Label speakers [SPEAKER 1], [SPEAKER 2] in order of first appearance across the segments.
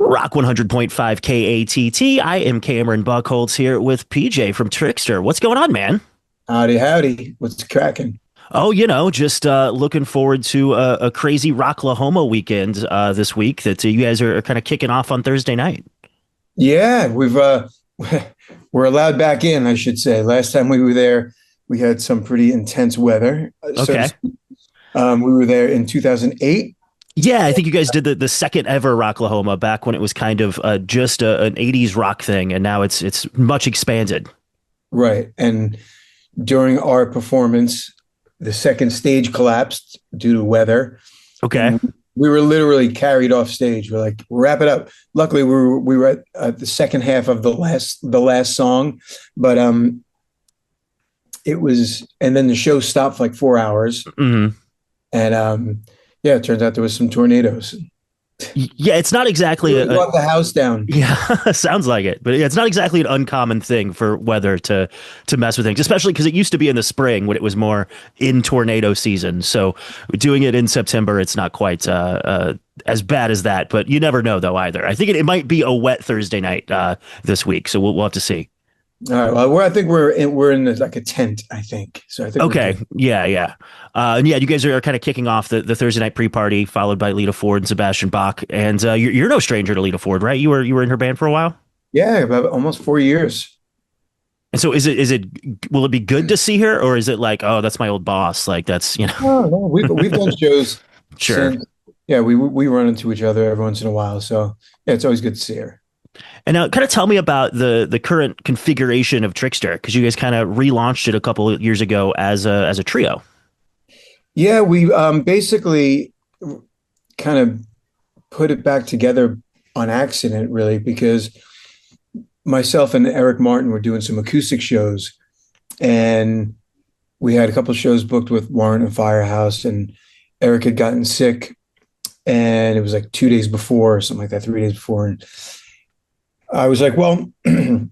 [SPEAKER 1] Rock 100.5 KATT. I am Cameron Buchholtz here with PJ from Trixter. What's going on, man?
[SPEAKER 2] Howdy, howdy. What's cracking?
[SPEAKER 1] Oh, just looking forward to a crazy Rocklahoma weekend this week that you guys are kind of kicking off on Thursday night.
[SPEAKER 2] Yeah, we're allowed back in, I should say. Last time we were there, we had some pretty intense weather.
[SPEAKER 1] Okay.
[SPEAKER 2] We were there in 2008.
[SPEAKER 1] Yeah, I think you guys did the second ever Rocklahoma back when it was kind of just an 80s rock thing, and now it's much expanded.
[SPEAKER 2] Right. And during our performance, the second stage collapsed due to weather,
[SPEAKER 1] Okay.
[SPEAKER 2] and we were literally carried off stage. We're like, wrap it up. Luckily, we were at the second half of the last song, but it was, and then the show stopped for like 4 hours,
[SPEAKER 1] Hmm.
[SPEAKER 2] and yeah, it turns out there was some tornadoes.
[SPEAKER 1] Yeah, it's not exactly
[SPEAKER 2] Really brought the house down.
[SPEAKER 1] yeah, sounds like it, but it's not exactly an uncommon thing for weather to mess with things, especially because it used to be in the spring when it was more in tornado season. So doing it in September, it's not quite as bad as that, but you never know though either. I think it might be a wet Thursday night this week, so we'll have to see.
[SPEAKER 2] All right. Well, I think we're in like a tent. I think so. I think we're
[SPEAKER 1] Okay,
[SPEAKER 2] good.
[SPEAKER 1] yeah, yeah, and yeah. You guys are kind of kicking off the Thursday night pre-party, followed by Lita Ford and Sebastian Bach, and you're no stranger to Lita Ford, right? You were in her band for a while.
[SPEAKER 2] Yeah, about almost 4 years.
[SPEAKER 1] And so is it will it be good to see her, or is it like, oh, that's my old boss, like that's
[SPEAKER 2] Oh, no, we've done shows
[SPEAKER 1] sure.
[SPEAKER 2] since. Yeah, we run into each other every once in a while. So yeah, it's always good to see her.
[SPEAKER 1] And now kind of tell me about the current configuration of Trixter, because you guys kind of relaunched it a couple of years ago as a trio.
[SPEAKER 2] Yeah, we basically kind of put it back together on accident, really, because myself and Eric Martin were doing some acoustic shows, and we had a couple of shows booked with Warrant and Firehouse, and Eric had gotten sick, and it was like 2 days before, or something like that, 3 days before, and I was like, well, the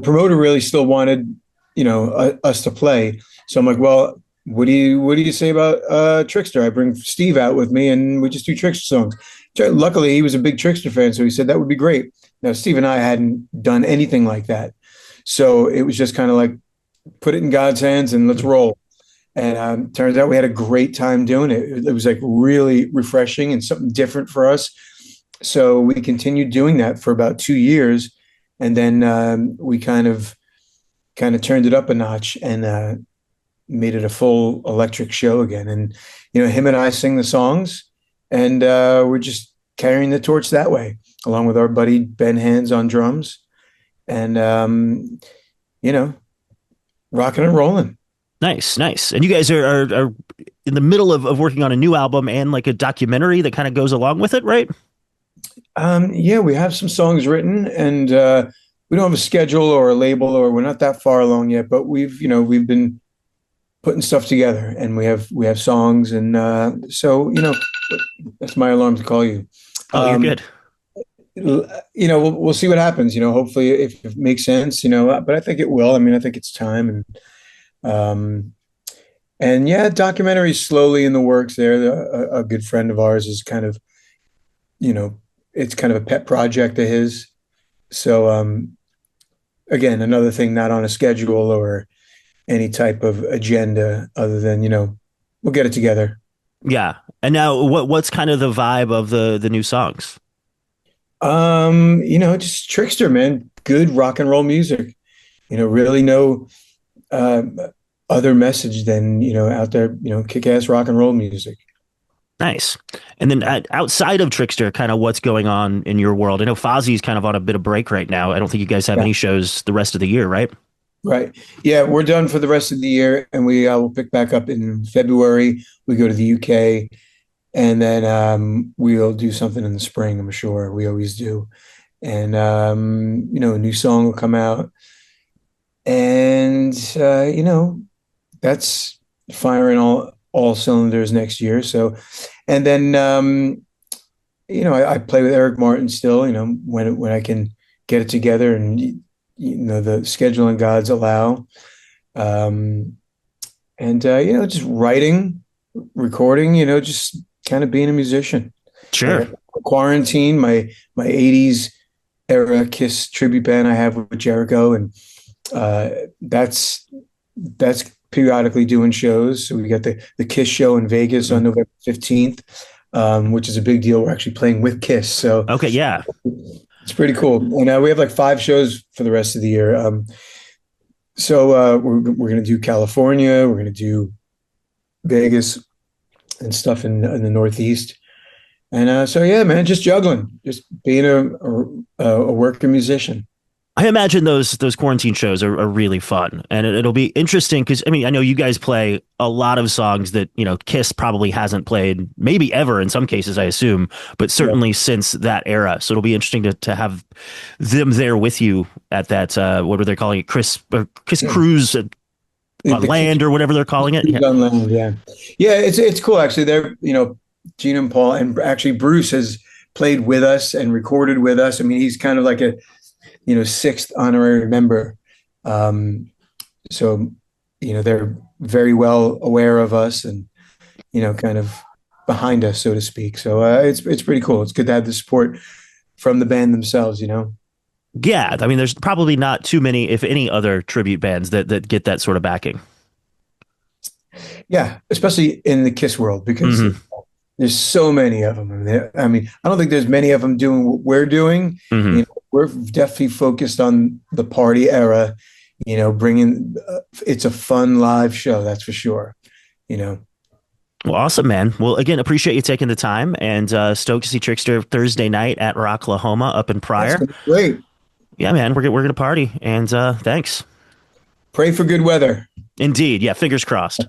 [SPEAKER 2] promoter really still wanted, us to play. So I'm like, well, what do you say about Trixter? I bring Steve out with me, and we just do Trixter songs. Luckily, he was a big Trixter fan, so he said that would be great. Now, Steve and I hadn't done anything like that, so it was just kind of like put it in God's hands and let's roll. And turns out we had a great time doing it. It was like really refreshing and something different for us. So we continued doing that for about 2 years, and then we kind of turned it up a notch and made it a full electric show again. And him and I sing the songs, and we're just carrying the torch that way, along with our buddy Ben Hands on drums, and you know, rocking and rolling.
[SPEAKER 1] Nice, nice. And you guys are in the middle of working on a new album and like a documentary that kind of goes along with it, right?
[SPEAKER 2] Yeah, we have some songs written, and we don't have a schedule or a label, or we're not that far along yet. But we've been putting stuff together, and we have songs, and so that's my alarm to call you.
[SPEAKER 1] Oh, you're
[SPEAKER 2] Um,
[SPEAKER 1] good.
[SPEAKER 2] we'll see what happens. Hopefully, if it makes sense, but I think it will. I mean, I think it's time, um, and yeah, documentary is slowly in the works. There, a good friend of ours is kind of, you know, it's kind of a pet project of his. So, again, another thing not on a schedule or any type of agenda other than, we'll get it together.
[SPEAKER 1] Yeah. And now what's kind of the vibe of the new songs?
[SPEAKER 2] Just Trickster, man, good rock and roll music. Really no uh, other message than, out there, kick-ass rock and roll music.
[SPEAKER 1] Nice. And then outside of Trickster, kind of what's going on in your world? I know Fozzy's kind of on a bit of break right now. I don't think you guys have
[SPEAKER 2] Yeah.
[SPEAKER 1] any shows the rest of the year, right?
[SPEAKER 2] Right. Yeah, we're done for the rest of the year, and we will pick back up in February. We go to the UK, and then we'll do something in the spring, I'm sure. We always do. And a new song will come out, and that's firing all cylinders next year. So, and then I play with Eric Martin still. When I can get it together, and the scheduling gods allow, and just writing, recording. Just kind of being a musician.
[SPEAKER 1] Sure.
[SPEAKER 2] Quarantine, my '80s era Kiss tribute band I have with Jericho, and uh, that's that's periodically doing shows. So we got the Kiss show in Vegas on November 15th, which is a big deal. We're actually playing with Kiss, so
[SPEAKER 1] Okay, yeah.
[SPEAKER 2] it's pretty cool. And we have like 5 shows for the rest of the year. So we're gonna do California, we're gonna do Vegas and stuff in the Northeast. And so yeah, man, just juggling, just being a working musician.
[SPEAKER 1] I imagine those quarantine shows are really fun, and it'll be interesting because I mean I know you guys play a lot of songs that Kiss probably hasn't played, maybe ever in some cases I assume, but
[SPEAKER 2] Yeah.
[SPEAKER 1] certainly since that era. So it'll be interesting to have them there with you at that what are they calling it, Kiss Cruise on
[SPEAKER 2] The
[SPEAKER 1] land or whatever they're calling it. Yeah.
[SPEAKER 2] on land, yeah, yeah. It's cool actually. They're Gene and Paul, and actually Bruce has played with us and recorded with us. I mean, he's kind of like a sixth honorary member. Um, so they're very well aware of us and kind of behind us, so to speak. So it's pretty cool. It's good to have the support from the band themselves.
[SPEAKER 1] Yeah, I mean, there's probably not too many, if any, other tribute bands that get that sort of backing.
[SPEAKER 2] Yeah, especially in the Kiss world because
[SPEAKER 1] Hmm.
[SPEAKER 2] there's so many of them. I mean, I don't think there's many of them doing what we're doing.
[SPEAKER 1] Hmm.
[SPEAKER 2] We're definitely focused on the party era. Bringing it's a fun live show, that's for sure. You know,
[SPEAKER 1] Well, awesome, man. Well, again, appreciate you taking the time, and stoked to see Trixter Thursday night at Rocklahoma up in
[SPEAKER 2] that's
[SPEAKER 1] Pryor.
[SPEAKER 2] gonna be great.
[SPEAKER 1] Yeah, man, we're gonna party, and thanks.
[SPEAKER 2] Pray for good weather.
[SPEAKER 1] Indeed, yeah, fingers crossed.